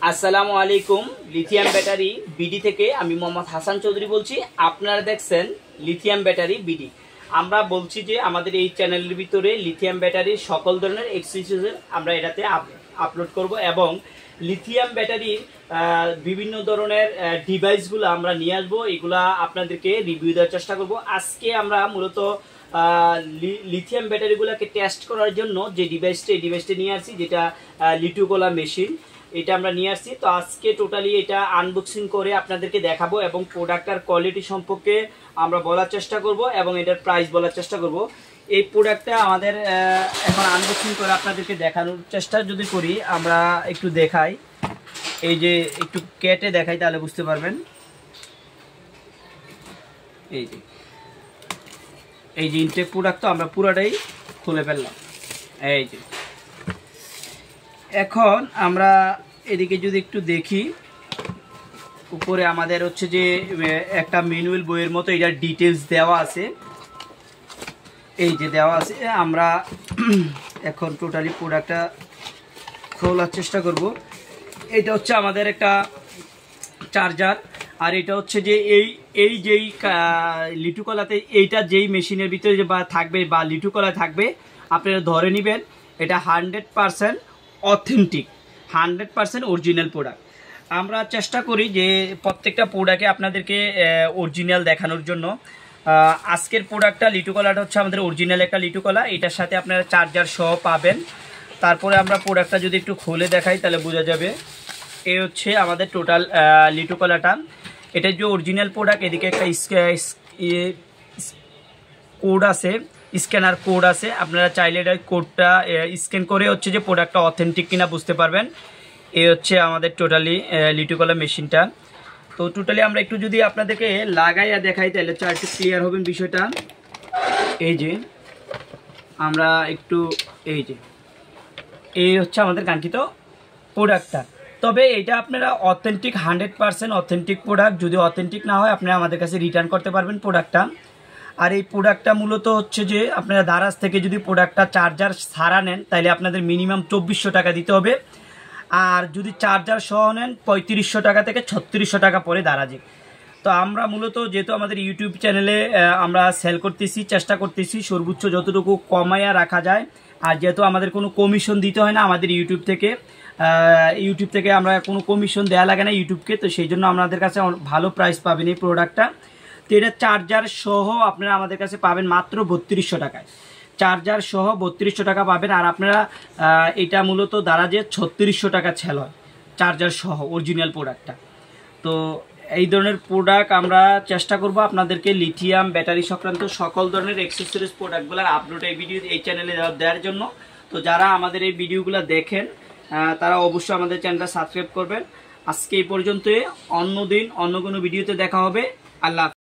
আসসালামু আলাইকুম। Lithium battery BD থেকে আমি মোহাম্মদ হাসান চৌধুরী বলছি। আপনারা দেখছেন লিথিয়াম ব্যাটারি বিডি। আমরা বলছি যে আমাদের এই চ্যানেলের ভিতরে লিথিয়াম ব্যাটারির সকল ধরনের এক্সেসরিজ আমরা এটাতে আপলোড করব এবং লিথিয়াম ব্যাটারির বিভিন্ন ধরনের ডিভাইসগুলো আমরা নিয়ে আসবো, এগুলা আপনাদেরকে রিভিউ দেওয়ার চেষ্টা করব। আজকে আমরা মূলত লিথিয়াম ব্যাটারিগুলোকে টেস্ট করার জন্য যে ডিভাইসটা নিয়ে আসছি, যেটা লিটুকোলা মেশিন, এটা আমরা নিয়ে আসছি। তো আজকে টোটালি এটা আনবক্সিং করে আপনাদেরকে দেখাবো এবং প্রোডাক্টটার কোয়ালিটি সম্পর্কে আমরা বলার চেষ্টা করব এবং এটার প্রাইস বলার চেষ্টা করব। এই প্রোডাক্টটা আমাদের এখন আনবক্সিং করে আপনাদেরকে দেখানোর চেষ্টা যদি করি, আমরা একটু দেখাই, এই যে একটু কেটে দেখাই তাহলে বুঝতে পারবেন। এই যে ইনটেক প্রোডাক্ট তো আমরা পুরোটাই খুলে ফেললাম। এই যে এখন আমরা এদিকে যদি একটু দেখি, উপরে আমাদের হচ্ছে যে একটা ম্যানুয়াল বইয়ের মতো এটার ডিটেলস দেওয়া আছে, এই যে দেওয়া আছে। আমরা এখন টোটালি প্রোডাক্টটা খোলার চেষ্টা করব। এটা হচ্ছে আমাদের একটা চার্জার, আর এটা হচ্ছে যে এই যেই লিটুকলাতে এইটা যেই মেশিনের ভিতরে যে থাকবে বা লিটুকলা থাকবে, আপনারা ধরে নেবেন এটা 100% অথেন্টিক, 100% অরিজিনাল প্রোডাক্ট। আমরা চেষ্টা করি যে প্রত্যেকটা প্রোডাক্টে আপনাদেরকে অরিজিনাল দেখানোর জন্য। আজকের প্রোডাক্টটা লিটুকলাটা হচ্ছে আমাদের অরিজিনাল একটা লিটুকলা, এটার সাথে আপনারা চার্জার সহ পাবেন। তারপরে আমরা প্রোডাক্টটা যদি একটু খুলে দেখাই তাহলে বোঝা যাবে। এই হচ্ছে আমাদের টোটাল লিটুকলাটা, এটা যে অরিজিনাল প্রোডাক্ট। এদিকে একটা কোড আছে, স্ক্যানার কোড আছে, আপনারা চাইলে এটা কোডটা স্ক্যান করে হচ্ছে যে প্রোডাক্টটা অথেন্টিক কিনা বুঝতে পারবেন। এই হচ্ছে আমাদের টোটালি লিটুকলা মেশিনটা। তো টোটালি আমরা একটু যদি আপনাদেরকে লাগাইয়া দেখাই তাহলে একটু ক্লিয়ার হবেন বিষয়টা। এই যে আমরা একটু এই হচ্ছে আমাদের কাঙ্ক্ষিত প্রোডাক্টটা। তবে এটা আপনারা অথেন্টিক, 100% অথেন্টিক প্রোডাক্ট। যদি অথেন্টিক না হয় আপনারা আমাদের কাছে রিটার্ন করতে পারবেন প্রোডাক্টটা। আর এই প্রোডাক্টটা মূলত হচ্ছে যে আপনারা দারাজ থেকে যদি প্রোডাক্টটা চার্জার ছাড়া নেন তাহলে আপনাদের মিনিমাম 2400 টাকা দিতে হবে, আর যদি চার্জার সহ নেন 3500 টাকা থেকে 3600 টাকা পরে দারাজে। তো আমরা মূলত যেহেতু আমাদের ইউটিউব চ্যানেলে আমরা সেল করতেছি, চেষ্টা করতেছি সর্বোচ্চ যতটুকু কমাইয়া রাখা যায়। আর যেহেতু আমাদের কোনো কমিশন দিতে হয় না আমাদের ইউটিউব থেকে আমরা কোনো কমিশন দেওয়া লাগে না ইউটিউবকে, তো সেই জন্য আমাদের কাছে ভালো প্রাইস পাবেন এই প্রোডাক্টটা। তো এটা চার্জার সহ আপনারা আমাদের কাছে পাবেন মাত্র 3200 টাকায়, চার্জার সহ 3200 টাকা পাবেন। আর আপনারা এটা মূলত দারাজে 3600 টাকা সেল হয় চার্জার সহ অরিজিনাল প্রোডাক্টটা। তো এই ধরনের প্রোডাক্ট আমরা চেষ্টা করব আপনাদেরকে লিথিয়াম ব্যাটারি সংক্রান্ত সকল ধরনের অ্যাক্সেসরিজ প্রোডাক্টগুলোর আপলোড এই চ্যানেলে দেওয়ার জন্য। তো যারা আমাদের এই ভিডিওগুলো দেখেন তারা অবশ্যই আমাদের চ্যানেলটা সাবস্ক্রাইব করবেন। আজকে এই পর্যন্ত, অন্য দিন অন্য কোনো ভিডিওতে দেখা হবে। আল্লাহ।